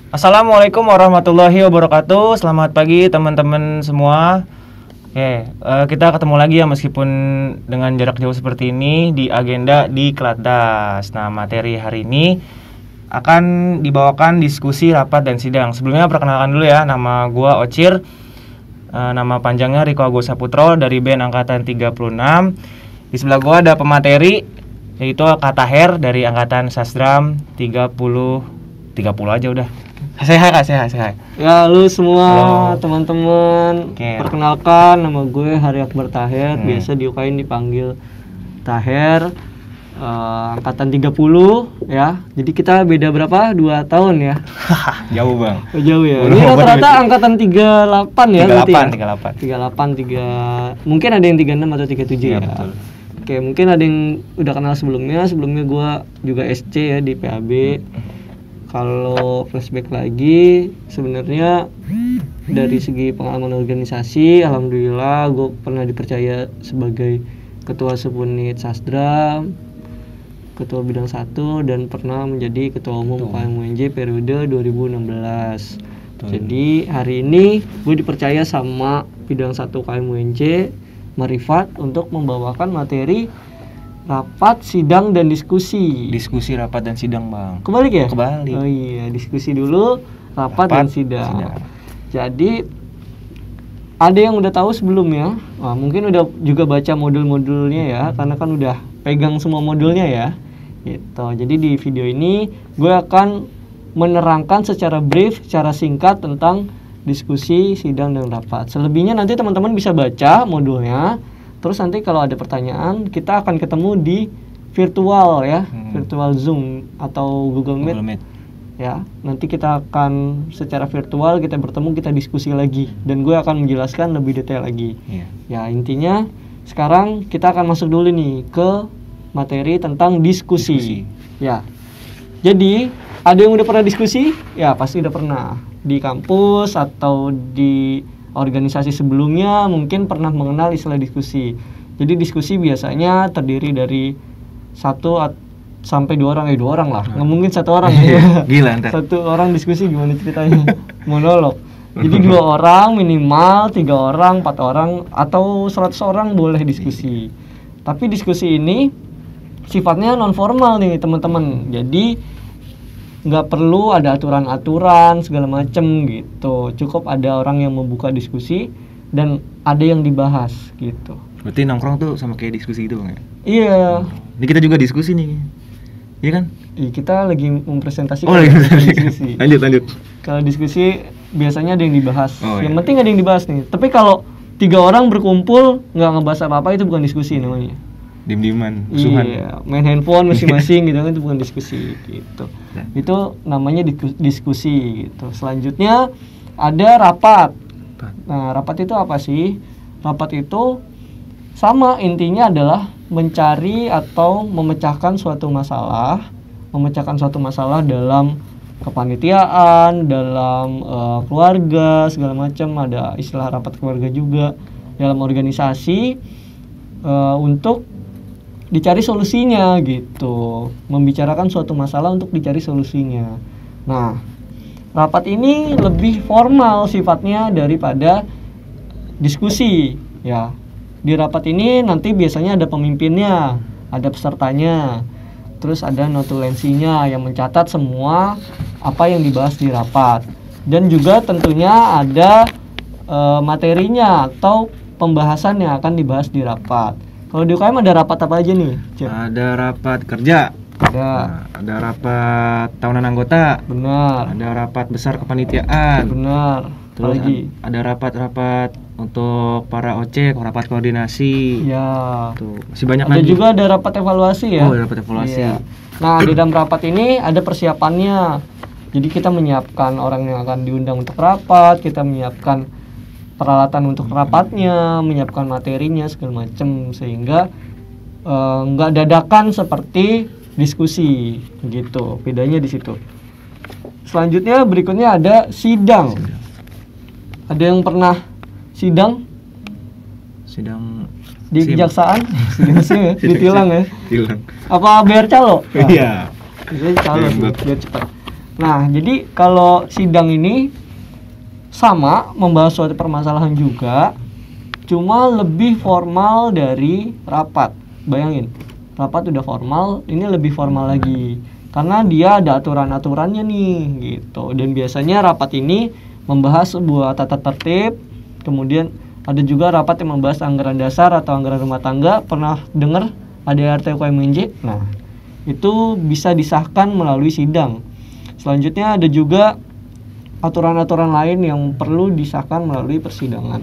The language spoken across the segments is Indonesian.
Assalamualaikum warahmatullahi wabarakatuh. Selamat pagi teman-teman semua. Oke, kita ketemu lagi ya meskipun dengan jarak jauh seperti ini di agenda di Kelatdas. Nah, materi hari ini akan dibawakan diskusi, rapat, dan sidang. Sebelumnya perkenalkan dulu ya, nama gua Ocir. Nama panjangnya Riko Agus Saputro dari BEN Angkatan 36. Di sebelah gua ada pemateri yaitu Kak Taher dari Angkatan Sasdram 30 aja udah. Sehat. Ya, lu semua Halo. teman-teman. Oke. Perkenalkan, nama gue Hari Akbar Taher, biasa di UKM dipanggil Taher. Angkatan 30 ya. Jadi kita beda berapa? 2 tahun ya. Jauh bang. Jauh ya. Udah Ini mau rata-rata berarti. angkatan 38 ya berarti ya? 38. 38 mungkin ada yang 36 atau 37 Iya, ya. betul. Oke, mungkin ada yang udah kenal sebelumnya. Sebelumnya gue juga SC ya di PAB. Kalau flashback lagi, sebenarnya dari segi pengalaman organisasi, alhamdulillah gue pernah dipercaya sebagai ketua subunit Sasdram, ketua bidang 1, dan pernah menjadi ketua umum UKM UNJ periode 2016. Jadi hari ini gue dipercaya sama bidang 1 UKM UNJ Marifat untuk membawakan materi rapat, sidang, dan diskusi. Diskusi, rapat, dan sidang bang. Kebalik ya? Kebalik. Oh iya, diskusi dulu, rapat dan sidang. Jadi ada yang udah tahu sebelumnya, mungkin udah juga baca modul-modulnya ya, karena kan udah pegang semua modulnya ya. Gitu. Jadi di video ini gue akan menerangkan secara brief, secara singkat tentang diskusi, sidang, dan rapat. Selebihnya nanti teman-teman bisa baca modulnya. Terus nanti kalau ada pertanyaan, kita akan ketemu di virtual ya, virtual Zoom atau Google Meet. Ya, nanti kita akan secara virtual kita bertemu, kita diskusi lagi, dan gue akan menjelaskan lebih detail lagi. Ya, intinya sekarang kita akan masuk dulu nih ke materi tentang diskusi. Ya. Jadi, ada yang udah pernah diskusi? Ya, pasti udah pernah. Di kampus atau di organisasi sebelumnya mungkin pernah mengenal istilah diskusi. Jadi diskusi biasanya terdiri dari 1 sampai 2 orang, 2 orang lah, nggak mungkin 1 orang ya. Gila ntar. 1 orang diskusi gimana ceritanya? Monolog. Jadi 2 orang minimal, 3 orang, 4 orang, atau 100 orang boleh diskusi. Tapi diskusi ini sifatnya non formal nih teman-teman. Jadi nggak perlu ada aturan-aturan segala macem gitu. Cukup ada orang yang membuka diskusi dan ada yang dibahas gitu. Berarti nongkrong tuh sama kayak diskusi gitu bang ya? Iya. Ini kita juga diskusi nih. Iya kan? Kita lagi mempresentasikan lagi diskusi. Lanjut. Kalau diskusi biasanya ada yang dibahas. Yang iya. penting ada yang dibahas nih. Tapi kalau 3 orang berkumpul nggak ngebahas apa-apa, itu bukan diskusi namanya. Dim-diman, musuhan. Iya, main handphone masing-masing gitu kan, itu bukan diskusi gitu. Itu namanya diskusi gitu. Selanjutnya ada rapat. Nah, rapat itu apa sih? Rapat itu sama, intinya adalah mencari atau memecahkan suatu masalah dalam kepanitiaan, dalam keluarga, segala macam. Ada istilah rapat keluarga juga dalam organisasi, untuk dicari solusinya gitu, membicarakan suatu masalah untuk dicari solusinya. Nah, rapat ini lebih formal sifatnya daripada diskusi ya. Di rapat ini nanti biasanya ada pemimpinnya, ada pesertanya, terus ada notulensinya yang mencatat semua apa yang dibahas di rapat, dan juga tentunya ada materinya atau pembahasan yang akan dibahas di rapat. Kalau di UKM ada rapat apa aja nih? Ada rapat kerja. Ada rapat tahunan anggota. Benar. Ada rapat besar kepanitiaan. Benar. Terus Apalagi? ada rapat-rapat untuk para OC, rapat koordinasi. Ya. Tuh, masih banyak Ada lagi. juga ada rapat evaluasi ya. Oh, ada rapat evaluasi. Iya. Nah, di dalam rapat ini ada persiapannya. Jadi kita menyiapkan orang yang akan diundang untuk rapat, kita menyiapkan peralatan untuk rapatnya, menyiapkan materinya segala macam, sehingga nggak dadakan seperti diskusi gitu. Bedanya di situ. Selanjutnya berikutnya ada sidang. Ada yang pernah sidang di kejaksaan? Ditilang ya? Tilang. Apa bayar calo? Iya. Biasanya calo sih, biar cepat. Nah, jadi kalau sidang ini sama membahas suatu permasalahan juga, cuma lebih formal dari rapat. Bayangin, rapat udah formal, ini lebih formal lagi karena dia ada aturan-aturannya nih gitu. Dan biasanya rapat ini membahas sebuah tata tertib, kemudian ada juga rapat yang membahas anggaran dasar atau anggaran rumah tangga. Pernah dengar ADART UKMNJ? Nah, itu bisa disahkan melalui sidang. Selanjutnya ada juga aturan-aturan lain yang perlu disahkan melalui persidangan.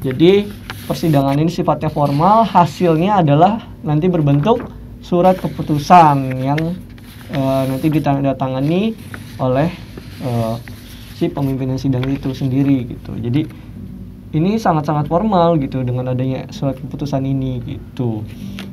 Jadi persidangan ini sifatnya formal, hasilnya adalah nanti berbentuk surat keputusan yang nanti ditandatangani oleh si pemimpinan sidang itu sendiri gitu. Jadi ini sangat-sangat formal gitu dengan adanya surat keputusan ini gitu.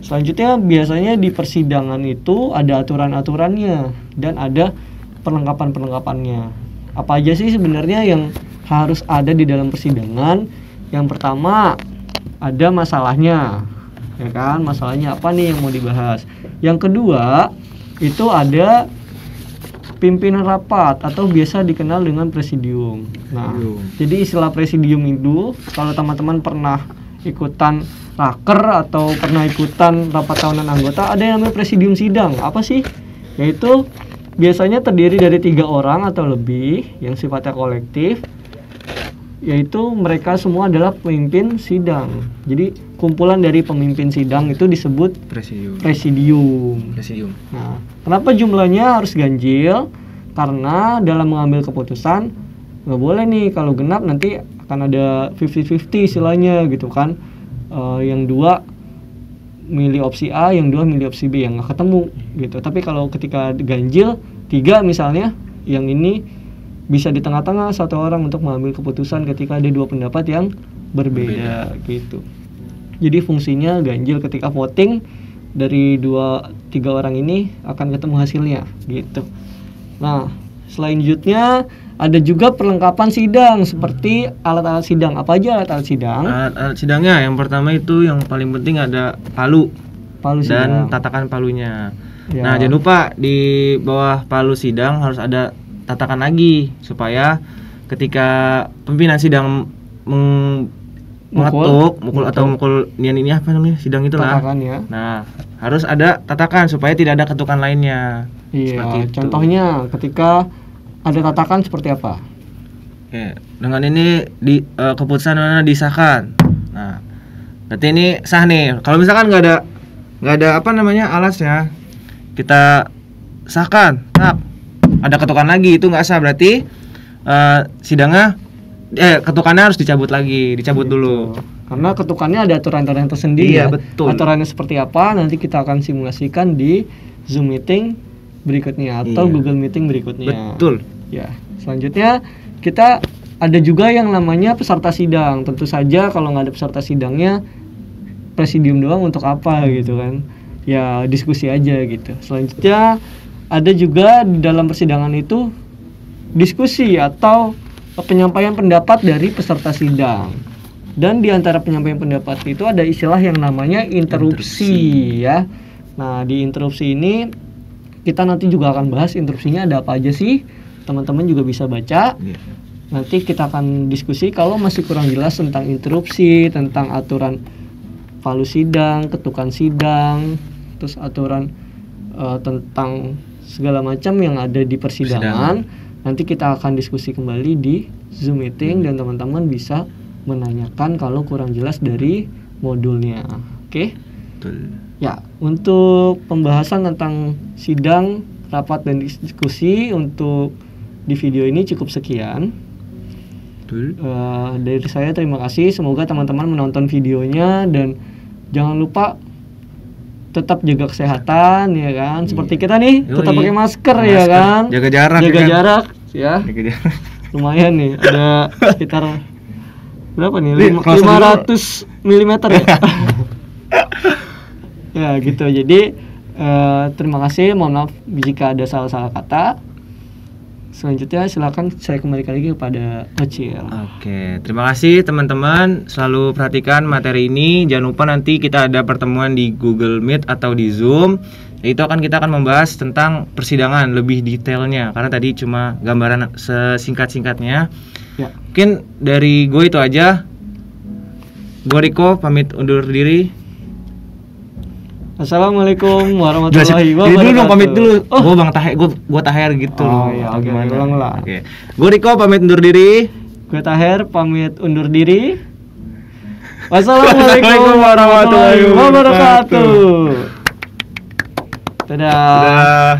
Selanjutnya biasanya di persidangan itu ada aturan-aturannya dan ada perlengkapan-perlengkapannya. Apa aja sih sebenarnya yang harus ada di dalam persidangan? Yang pertama ada masalahnya, ya kan? Masalahnya apa nih yang mau dibahas? Yang kedua itu ada pimpinan rapat atau biasa dikenal dengan presidium. Nah, jadi istilah presidium itu kalau teman-teman pernah ikutan raker atau pernah ikutan rapat tahunan anggota, ada yang namanya presidium sidang. Apa sih? Yaitu biasanya terdiri dari 3 orang atau lebih yang sifatnya kolektif, yaitu mereka semua adalah pemimpin sidang. Jadi kumpulan dari pemimpin sidang itu disebut presidium. Nah, kenapa jumlahnya harus ganjil? Karena dalam mengambil keputusan nggak boleh nih kalau genap nanti akan ada 50-50 istilahnya gitu kan. Yang 2 milih opsi A, yang 2 milih opsi B, yang nggak ketemu gitu. Tapi kalau ketika ganjil 3 misalnya, yang ini bisa di tengah-tengah satu orang untuk mengambil keputusan ketika ada 2 pendapat yang berbeda gitu. Jadi fungsinya ganjil ketika voting dari 2-3 orang ini akan ketemu hasilnya gitu. Nah, selanjutnya ada juga perlengkapan sidang seperti alat-alat sidang. Apa aja alat-alat sidang? Alat sidangnya yang pertama itu yang paling penting ada palu dan tatakan palunya. Ya. Nah, jangan lupa di bawah palu sidang harus ada tatakan lagi supaya ketika pimpinan sidang mukul ini apa namanya sidang itulah. Tatakannya. Nah, harus ada tatakan supaya tidak ada ketukan lainnya. Iya. Contohnya ketika ada tatakan seperti apa? Oke, dengan ini keputusan mana disahkan. Nah, berarti ini sah nih. Kalau misalkan nggak ada apa namanya alasnya, kita sahkan, ada ketukan lagi itu nggak sah, berarti sidangnya ketukannya harus dicabut gitu. Dulu. Karena ketukannya ada aturan-aturan tersendiri. Iya, ya. betul. Aturannya seperti apa nanti kita akan simulasikan di Zoom meeting berikutnya atau Google Meeting berikutnya. Betul. Ya, selanjutnya kita ada juga yang namanya peserta sidang. Tentu saja kalau nggak ada peserta sidangnya presidium doang untuk apa gitu kan? Ya diskusi aja gitu. Selanjutnya ada juga di dalam persidangan itu diskusi atau penyampaian pendapat dari peserta sidang. Dan di antara penyampaian pendapat itu ada istilah yang namanya interupsi ya. Nah, di interupsi ini kita nanti juga akan bahas interupsinya ada apa aja sih. Teman-teman juga bisa baca. Nanti kita akan diskusi kalau masih kurang jelas tentang interupsi, tentang aturan palu sidang, ketukan sidang, terus aturan tentang segala macam yang ada di persidangan. Nanti kita akan diskusi kembali di Zoom meeting dan teman-teman bisa menanyakan kalau kurang jelas dari modulnya. Oke? Betul. Ya, untuk pembahasan tentang sidang, rapat dan diskusi untuk di video ini cukup sekian. Dari saya terima kasih. Semoga teman-teman menonton videonya dan jangan lupa tetap jaga kesehatan ya kan. Seperti kita nih, tetap pakai masker ya kan. Jaga jarak. Ya. Lumayan nih, ada sekitar berapa nih? 500 mm ya. Ya gitu. Jadi terima kasih. Mohon maaf jika ada salah-salah kata. Selanjutnya silakan saya kembalikan lagi kepada Acil. Oke, terima kasih teman-teman. Selalu perhatikan materi ini. Jangan lupa nanti kita ada pertemuan di Google Meet atau di Zoom. Itu kita akan membahas tentang persidangan lebih detailnya, karena tadi cuma gambaran sesingkat-singkatnya. Ya. Mungkin dari gue itu aja. Gue Riko pamit undur diri. Assalamualaikum warahmatullahi Jadi wabarakatuh. dulu dong pamit dulu. Gue Bang Taher, gue Taher gitu Oh loh. iya, Atau oke, gimana? ulang lah. Oke. Gue Riko pamit undur diri. Gue Taher pamit undur diri. Wassalamualaikum warahmatullahi warahmatullahi wabarakatuh. wabarakatuh. Dadah. Dadah.